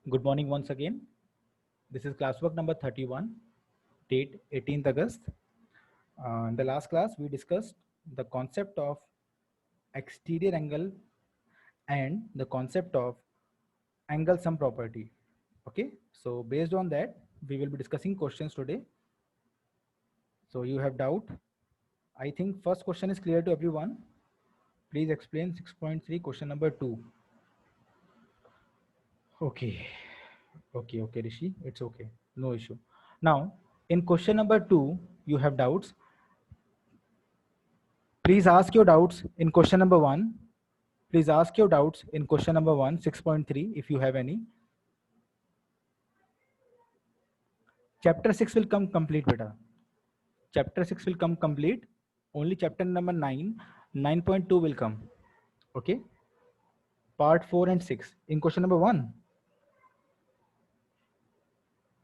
Good morning once again. This is classwork number 31, date 18th August. In the last class, we discussed the concept of exterior angle and the concept of angle sum property. Okay, so based on that, we will be discussing questions today. So you have doubt? I think first question is clear to everyone. Please explain 6.3 question number 2. Okay, okay, Rishi, it's okay, no issue. Now, in question number 2, you have doubts. Please ask your doubts in question number 1. Please ask your doubts in question number 1, 6.3, if you have any. Chapter 6 will come complete, beta. Chapter 6 will come complete. Only chapter number 9, 9.2 will come. Okay. Part 4 and 6. In question number 1.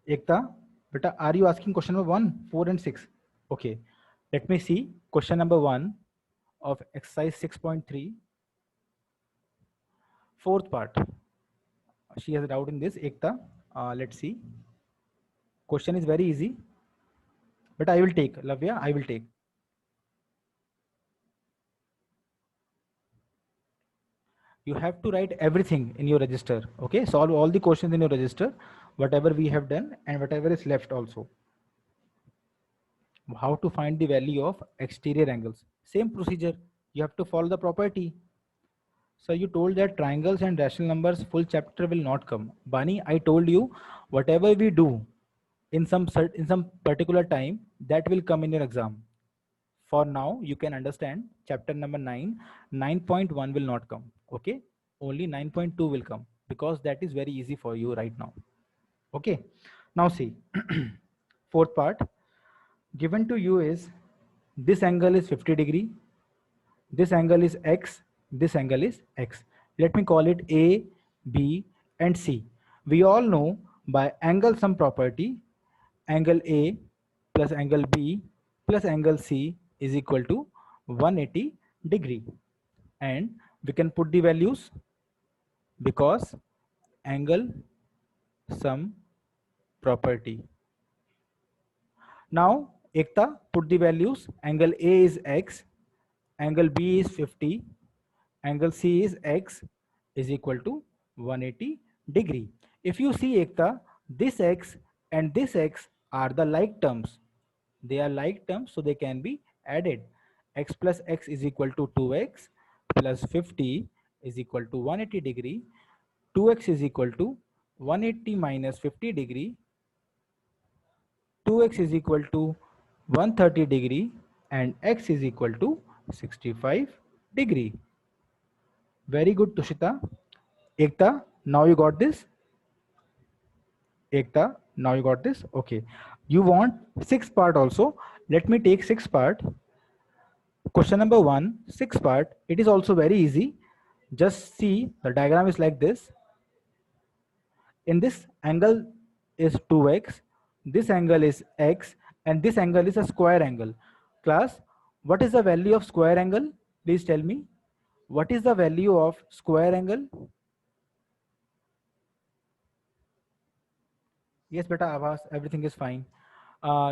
Ekta, beta, are you asking question number 1, 4 and 6? Okay. Let me see question number 1 of exercise 6.3. Fourth part. She has a doubt in this, Ekta. Let's see. Question is very easy. But I will take, Lavya, I will take. You have to write everything in your register. Okay, solve all the questions in your register, whatever we have done and whatever is left also. How to find the value of exterior angles? Same procedure. You have to follow the property. So you told that triangles and rational numbers full chapter will not come. Bani, I told you whatever we do in some particular time, that will come in your exam. For now, you can understand chapter number 9, 9.1 will not come. Okay, only 9.2 will come because that is very easy for you right now. Okay, now see, fourth part, given to you is this angle is 50 degree, this angle is x, this angle is x. Let me call it A, B and C. We all know by angle sum property, angle A plus angle B plus angle C is equal to 180 degree. And we can put the values because angle sum property. Now, Ekta, put the values. Angle A is x, angle B is 50, angle C is x is equal to 180 degree. If you see, Ekta, this x and this x are the like terms. They are like terms, so they can be added. X plus x is equal to 2x plus 50 is equal to 180 degree. 2x is equal to 180 minus 50 degree. 2x is equal to 130 degree and x is equal to 65 degree. Very good, Tushita. Ekta, now you got this? Ekta, now you got this? Okay. You want sixth part also. Let me take sixth part. Question number 1, sixth part. It is also very easy. Just see the diagram is like this. In this angle is 2x, this angle is x, and this angle is a square angle. Class, what is the value of square angle? Please tell me. What is the value of square angle? Yes, beta, Avas, everything is fine.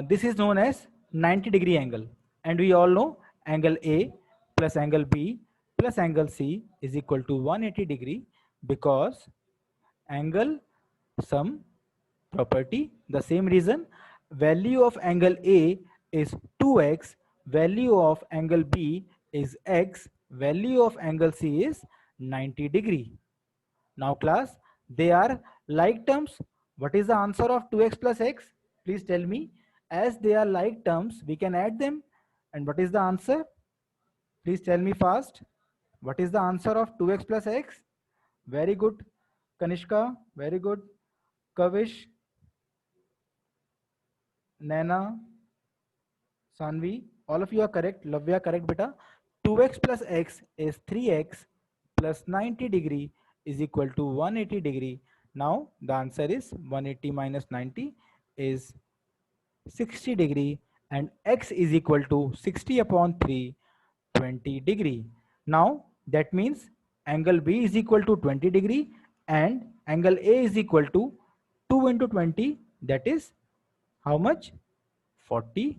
This is known as 90 degree angle. And we all know angle A plus angle B plus angle C is equal to 180 degree because angle sum property. The same reason, value of angle A is 2x, value of angle B is x, value of angle C is 90 degree. Now class, they are like terms. What is the answer of 2x plus x? Please tell me. As they are like terms, we can add them. And what is the answer? Please tell me fast. What is the answer of 2x plus x? Very good, Kanishka. Very good. Kavish, Naina, Sanvi, all of you are correct. Lavya, correct, beta. 2x plus x is 3x plus 90 degree is equal to 180 degree. Now the answer is 180 minus 90 is 60 degree and x is equal to 60 upon 3, 20 degree. Now that means angle B is equal to 20 degree and angle A is equal to 2 into 20, that is how much? 40.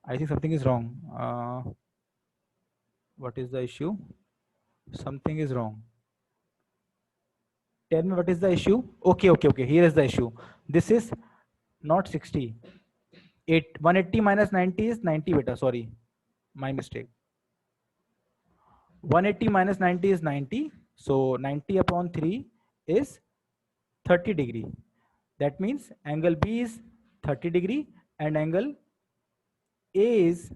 I think something is wrong. What is the issue? Something is wrong. Tell me what is the issue. Okay, here is the issue. This is not 60. 180 minus 90 is 90 beta, sorry, my mistake. 180 minus 90 is 90, so 90 upon 3 is 30 degree. That means angle B is 30 degree and angle A is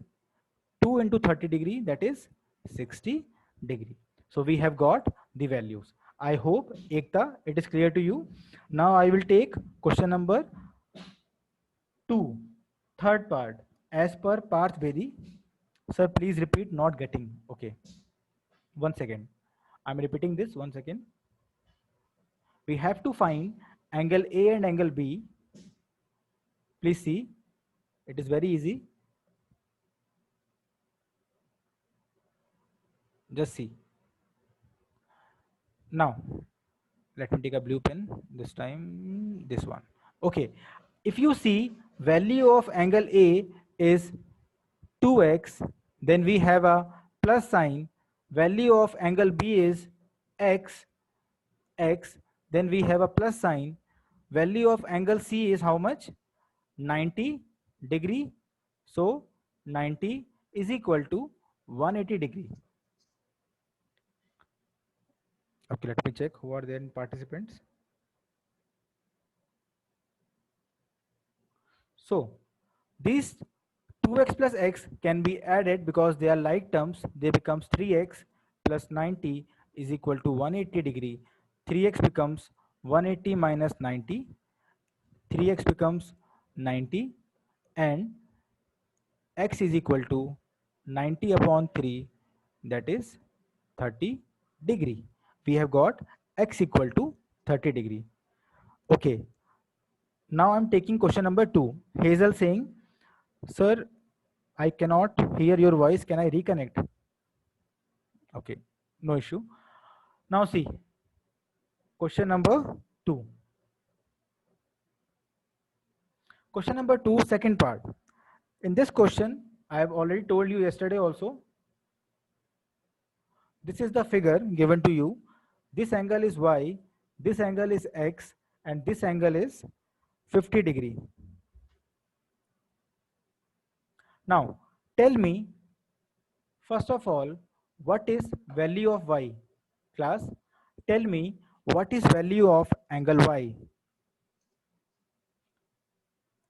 2 into 30 degree, that is 60 degree. So we have got the values. I hope, Ekta, it is clear to you. Now I will take question number 2, third part. As per Parth Bedi, sir, please repeat, not getting. Okay. 1 second. I'm repeating this, 1 second. We have to find angle A and angle B. Please see, it is very easy. Just see. Now, let me take a blue pen, this time this one. Okay, if you see value of angle A is 2x, then we have a plus sign. Value of angle B is x, then we have a plus sign. Value of angle C is how much? 90 degree. So 90 is equal to 180 degree. Okay, let me check who are there in participants. So these 2x plus x can be added because they are like terms. They becomes 3x plus 90 is equal to 180 degree. 3x becomes 180 minus 90. 3x becomes 90 and x is equal to 90 upon 3, that is 30 degree. We have got x equal to 30 degree. Okay. Now I'm taking question number 2. Hazel saying, sir, I cannot hear your voice. Can I reconnect? Okay, no issue. Now see, question number 2. Question number 2, second part. In this question, I have already told you yesterday also. This is the figure given to you. This angle is y, this angle is x, and this angle is 50 degree. Now, tell me, first of all, what is value of y? Class, tell me what is value of angle y?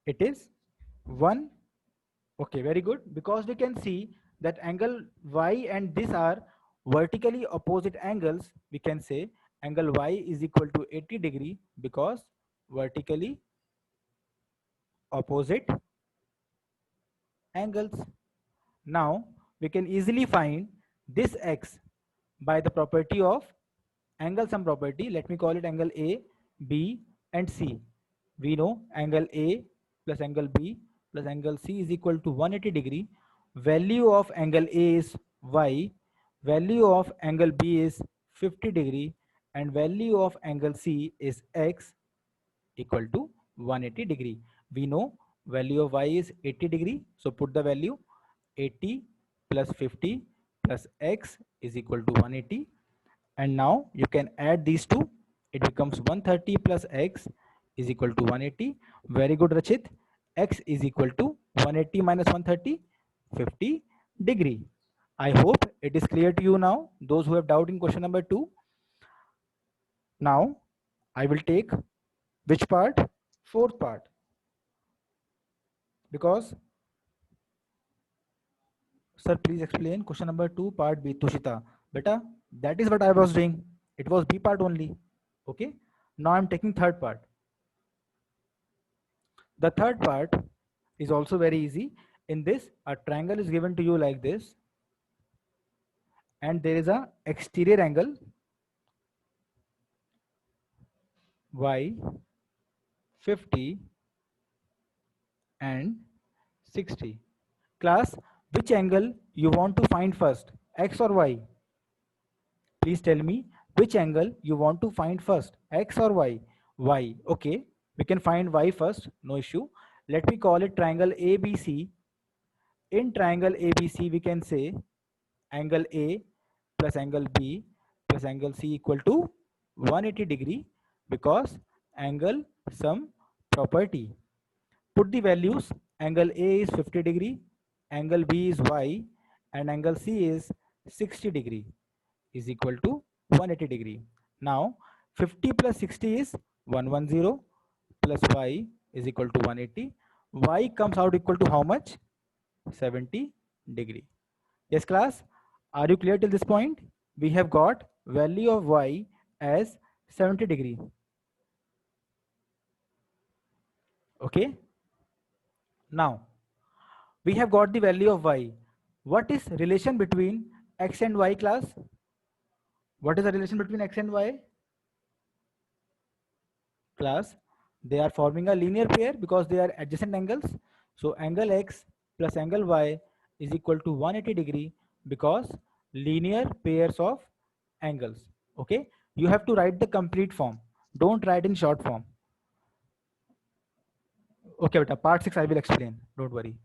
It is 1. Okay, very good. Because we can see that angle y and this are vertically opposite angles, we can say angle y is equal to 80 degree because vertically opposite angles. Now we can easily find this x by the property of angle sum property. Let me call it angle A, B and C. We know angle A plus angle B plus angle C is equal to 180 degree. Value of angle A is y, value of angle B is 50 degree and value of angle C is x equal to 180 degree. We know value of y is 80 degree. So put the value 80 plus 50 plus x is equal to 180. And now you can add these two. It becomes 130 plus x is equal to 180. Very good, Rachit. X is equal to 180 minus 130, 50 degree. I hope it is clear to you now, those who have doubt in question number 2. Now I will take which part? Fourth part. Because, sir, please explain question number 2, part B, Tushita. Beta, that is what I was doing. It was B part only. Okay. Now I'm taking third part. The third part is also very easy. In this, a triangle is given to you like this, and there is a exterior angle y 50 and 60. Class, which angle you want to find first, x or y? Please tell me Which angle you want to find first, x or y? Y. Okay, we can find y first, no issue. Let me call it triangle ABC. In triangle ABC, we can say angle A plus angle B plus angle C equal to 180 degree, because angle sum property. Put the values. Angle A is 50 degree, angle B is y, and angle C is 60 degree, is equal to 180 degree. Now 50 plus 60 is 110 plus y is equal to 180. Y comes out equal to how much? 70 degree. Yes class, are you clear till this point? We have got value of y as 70 degree. Okay, now we have got the value of y. What is relation between x and y class? What is the relation between x and y? Class, they are forming a linear pair because they are adjacent angles. So angle x plus angle y is equal to 180 degree, because linear pairs of angles. Okay, you have to write the complete form, don't write in short form. Okay beta, part 6 I will explain, don't worry.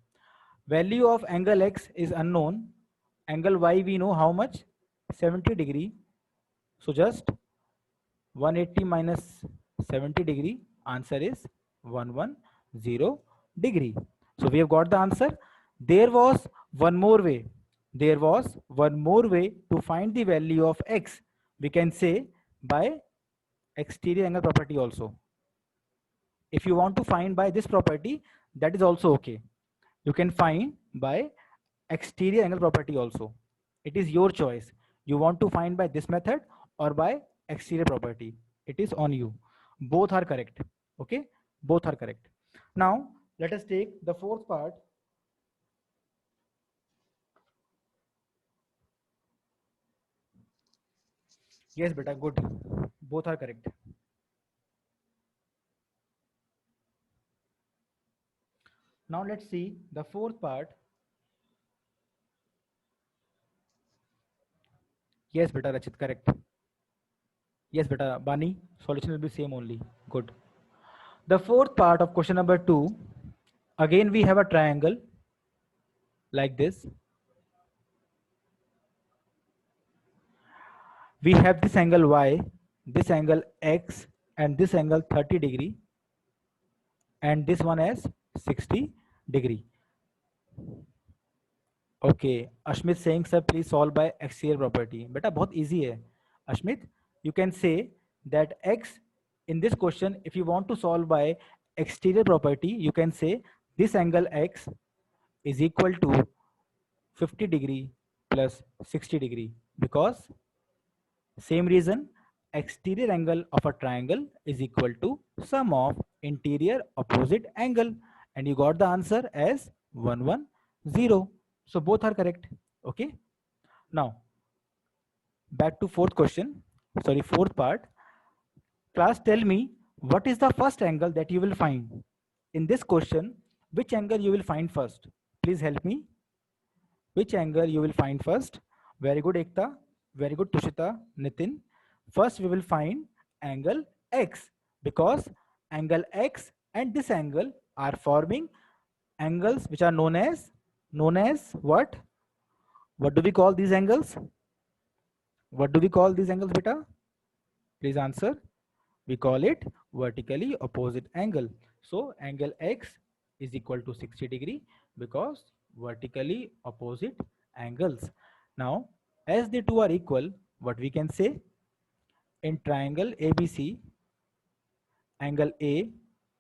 Value of angle x is unknown, angle y we know how much, 70 degree. So just 180 minus 70 degree, answer is 110 degree. So we have got the answer. There was one more way. There was one more way to find the value of x. We can say by exterior angle property also. If you want to find by this property, that is also okay. You can find by exterior angle property also. It is your choice. You want to find by this method or by exterior property. It is on you. Both are correct. Okay, both are correct. Now let us take the fourth part. Yes beta, good. Both are correct. Now let's see the fourth part. Yes beta, Rachit, correct. Yes beta, Bani, solution will be same only. Good. The fourth part of question number 2, again we have a triangle like this. We have this angle y, this angle x, and this angle 30 degree, and this one as 60 degree. Okay, Ashmit saying sir please solve by exterior property. Beta बहुत easy है. Ashmit, you can say that x in this question, if you want to solve by exterior property, you can say this angle x is equal to 50 degree plus 60 degree, because same reason, exterior angle of a triangle is equal to sum of interior opposite angle, and you got the answer as 110. So both are correct. Okay, now back to fourth question, sorry, fourth part. Class, tell me what is the first angle that you will find in this question. Which angle you will find first? Please help me. Which angle you will find first? Very good, Ekta. Very good, Tushita, Nitin. First, we will find angle X, because angle X and this angle are forming angles which are known as what? What do we call these angles? What do we call these angles, beta? Please answer. We call it vertically opposite angle. So angle X is equal to 60 degree, because vertically opposite angles. Now, as the two are equal, what we can say, in triangle ABC, angle A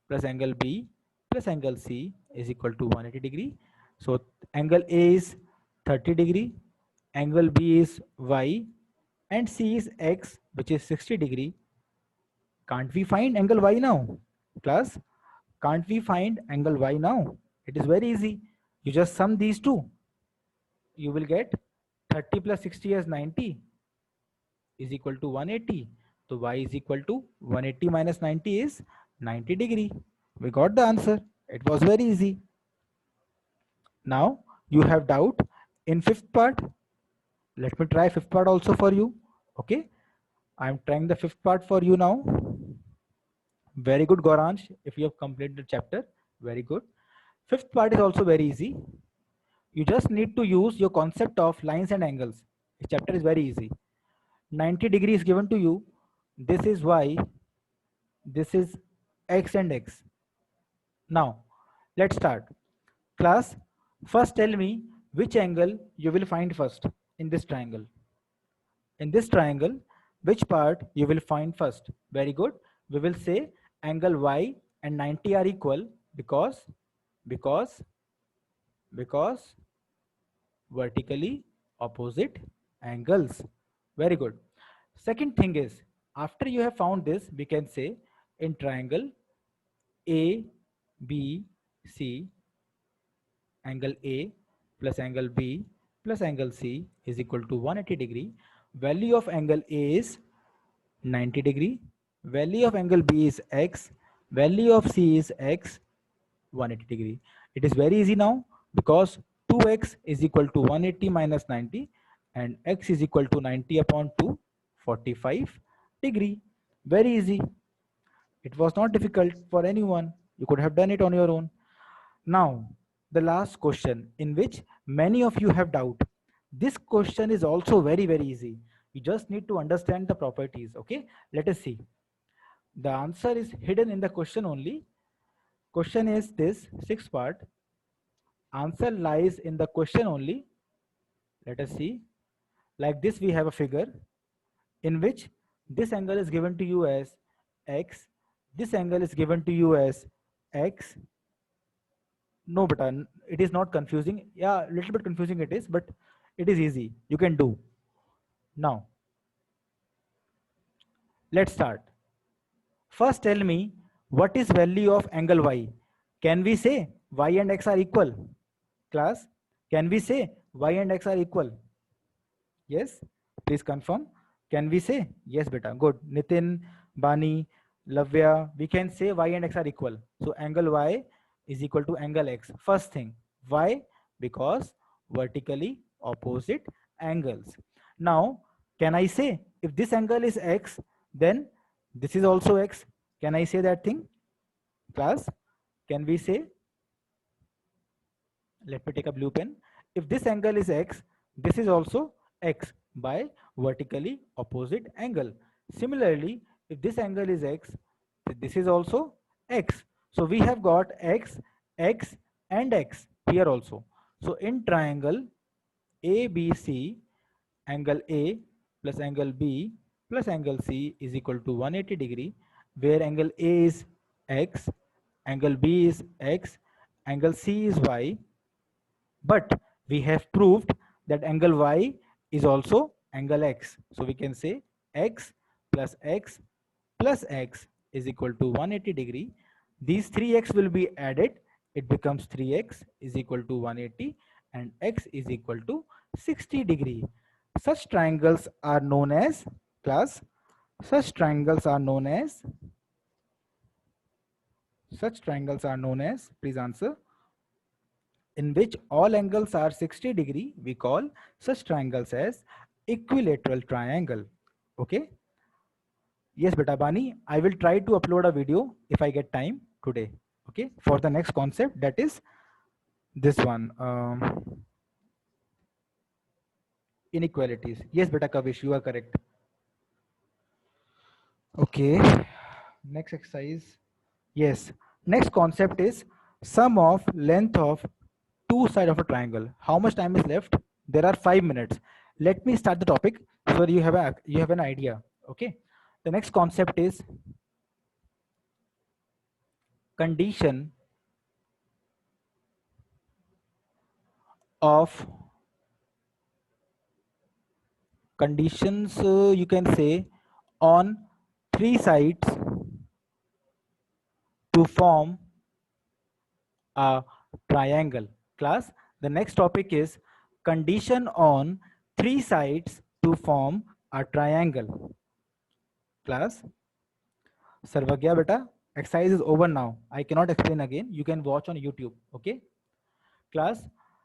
plus angle B plus angle C is equal to 180 degree. So angle A is 30 degree, angle B is Y, and C is X, which is 60 degree. Can't we find angle Y now? Class, can't we find angle Y now? It is very easy. You just sum these two. You will get 30 plus 60 as 90 is equal to 180. So Y is equal to 180 minus 90 is 90 degree. We got the answer. It was very easy. Now you have doubt in fifth part. Let me try fifth part also for you. Okay. I'm trying the fifth part for you now. Very good, Gauransh. If you have completed the chapter, very good. Fifth part is also very easy. You just need to use your concept of lines and angles. The chapter is very easy. 90 degrees given to you. This is y, this is x and x. Now, let's start. Class, first tell me which angle you will find first in this triangle. In this triangle, which part you will find first? Very good. We will say angle y and 90 are equal because because because vertically opposite angles. Very good. Second thing is, after you have found this, we can say in triangle A, B, C, angle A plus angle B plus angle C is equal to 180 degree. Value of angle A is 90 degree. Value of angle B is X. Value of C is X, 180 degree. It is very easy now because 2x is equal to 180 minus 90 and x is equal to 90 upon 2, 45 degree. Very easy. It was not difficult for anyone. You could have done it on your own. Now, the last question in which many of you have doubt. This question is also very, very easy. You just need to understand the properties. Okay, let us see. The answer is hidden in the question only. Question is this sixth part. Answer lies in the question only. Let us see. Like this, we have a figure in which this angle is given to you as x. This angle is given to you as x. No, but it is not confusing. Yeah, a little bit confusing it is, but it is easy. You can do. Now, let's start. First, tell me what is value of angle y? Can we say y and x are equal? Class, can we say y and x are equal? Yes, please confirm. Can we say? Yes, beta. Good. Nitin, Bani, Lavya, we can say y and x are equal. So angle y is equal to angle x. First thing, why? Because vertically opposite angles. Now, can I say if this angle is x, then this is also x? Can I say that thing? Class, can we say? Let me take a blue pen. If this angle is x, this is also x by vertically opposite angle. Similarly, if this angle is x, this is also x. So we have got x, x and x here also. So in triangle ABC, angle A plus angle B plus angle C is equal to 180 degree, where angle A is x, angle B is x, angle C is y, but we have proved that angle y is also angle x. So we can say x plus x plus x is equal to 180 degree. These 3x will be added. It becomes 3x is equal to 180 and x is equal to 60 degree. Such triangles are known as, class, such triangles are known as, please answer, in which all angles are 60 degree, we call such triangles as equilateral triangle. Okay. Yes, beta Bani, I will try to upload a video if I get time today. Okay. For the next concept, that is this one. Inequalities. Yes, beta Kavish, you are correct. Okay. Next exercise. Yes. Next concept is sum of length of two sides of a triangle. How much time is left? There are 5 minutes. Let me start the topic so you have an idea. Okay. The next concept is condition of conditions, you can say, on three sides to form a triangle. Class, the next topic is condition on three sides to form a triangle. Class, Sarvagya beta, exercise is over now. I cannot explain again. You can watch on YouTube. Okay. Class,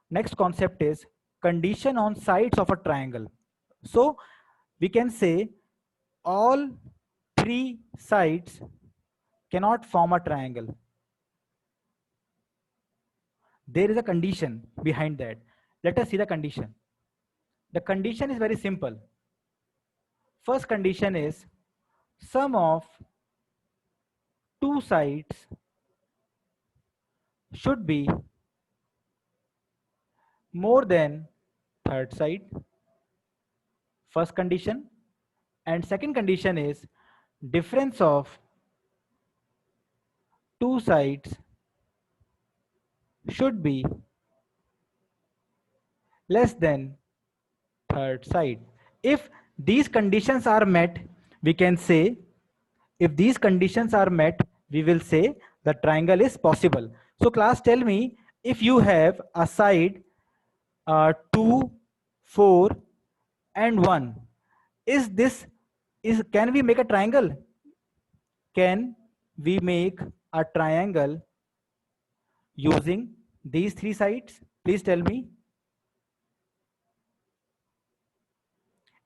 next concept is condition on sides of a triangle. So we can say all three sides cannot form a triangle. There is a condition behind that. Let us see the condition. The condition is very simple. First condition is sum of two sides should be more than third side. First condition. And second condition is difference of two sides should be less than third side. If these conditions are met, we can say, if these conditions are met, we will say the triangle is possible. So class, tell me, if you have a side 2, 4 and 1, can we make a triangle? Can we make a triangle using these three sides? Please tell me.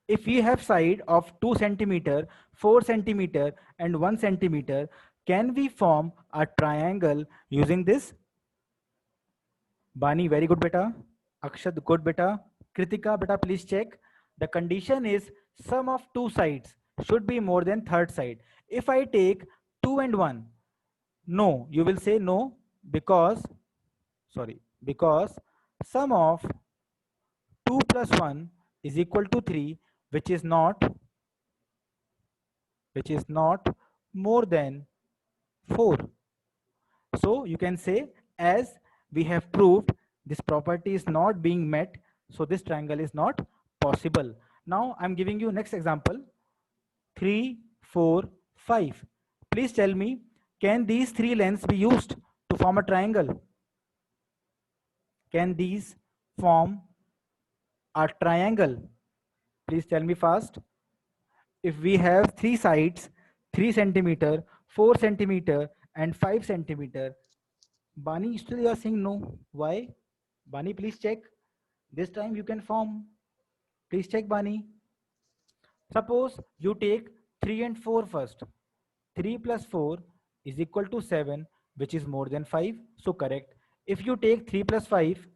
If we have side of 2 centimeter, 4 centimeter and 1 centimeter, can we form a triangle using this? Bani, very good beta. Akshad, good beta. Kritika, beta, please check. The condition is sum of two sides should be more than third side. If I take 2 and 1, no, you will say no because sum of 2 plus 1 is equal to 3, which is not more than 4. So you can say, as we have proved this property is not being met, so this triangle is not possible. Now I'm giving you next example, 3, 4, 5. Please tell me, can these three lengths be used to form a triangle? Can these form a triangle? Please tell me fast. If we have three sides, 3 centimeter, 4 centimeter and 5 centimeter, Bani, still you are saying no. Why? Bani, please check. This time you can form. Please check, Bani. Suppose you take 3 and 4 first. 3 plus 4 is equal to 7, which is more than 5. So correct. If you take 3 plus 5,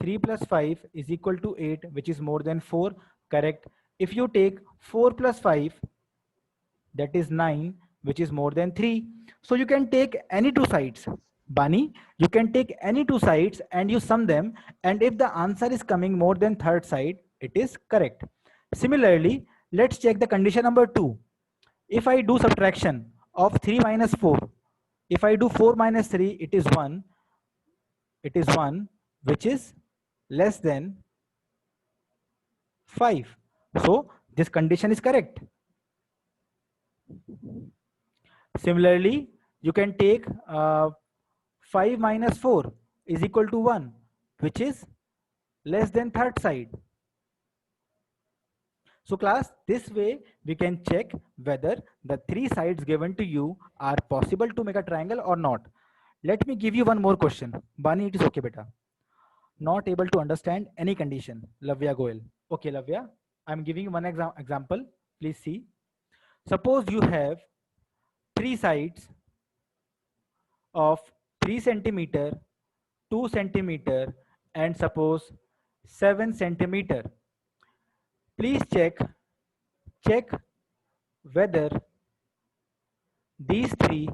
3 plus 5 is equal to 8, which is more than 4. Correct. If you take 4 plus 5, that is 9, which is more than 3. So you can take any two sides. Bani, you can take any two sides and you sum them, and if the answer is coming more than third side, it is correct. Similarly, let's check the condition number 2. If I do subtraction of 3 minus 4, if I do 4 minus 3, it is 1, which is less than 5. So this condition is correct. Similarly, you can take 5 minus 4 is equal to 1, which is less than third side. So class, this way we can check whether the three sides given to you are possible to make a triangle or not. Let me give you one more question. Bani, it is okay, beta. Not able to understand any condition. Lavya Goel. Okay, Lavya, I'm giving you one example. Please see. Suppose you have three sides of 3 centimeter, 2 centimeter and suppose 7 centimeter. Please check whether these three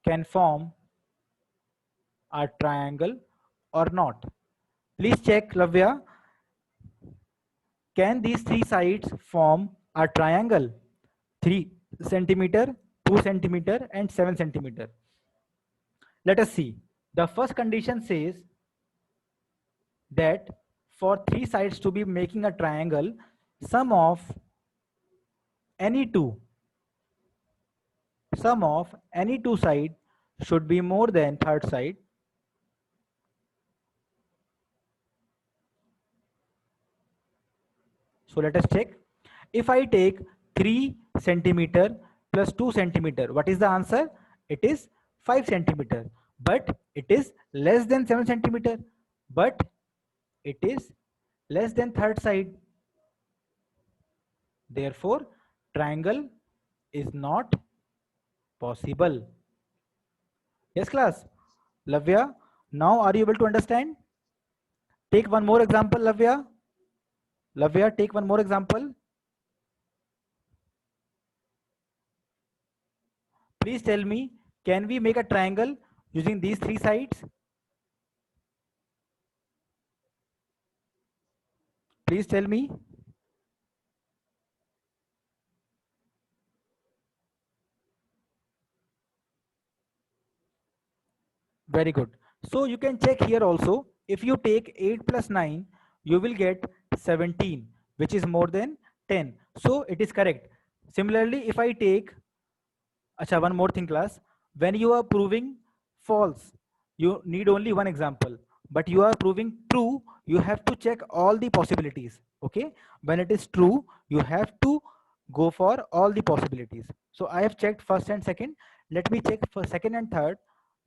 can form a triangle or not. Please check, Lavya. Can these three sides form a triangle? 3 centimeter, 2 centimeter and 7 centimeter. Let us see. The first condition says that for three sides to be making a triangle, sum of any two side should be more than third side. So let us check. If I take 3 centimeter plus 2 centimeter, what is the answer? It is 5 centimeter, but it is less than 7 centimeter, but it is less than third side. Therefore triangle is not possible. Yes class. Lavya, now are you able to understand? Take one more example, Lavya. Lavya, take one more example. Please tell me, can we make a triangle using these three sides? Please tell me. Very good. So you can check here also. If you take 8 plus 9, you will get 17, which is more than 10. So it is correct. Similarly, if I take, acha, one more thing class. When you are proving false, you need only one example. But you are proving true, you have to check all the possibilities. Okay. When it is true, you have to go for all the possibilities. So I have checked first and second. Let me check for second and third.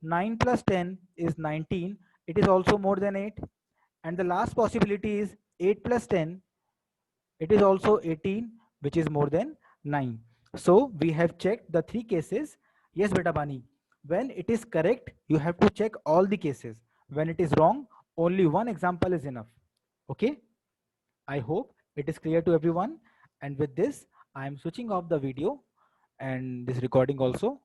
9 plus 10 is 19. It is also more than 8. And the last possibility is 8 plus 10. It is also 18, which is more than 9. So we have checked the three cases. Yes, Beta Bani. When it is correct, you have to check all the cases. When it is wrong, only one example is enough. Okay. I hope it is clear to everyone. And with this, I am switching off the video and this recording also.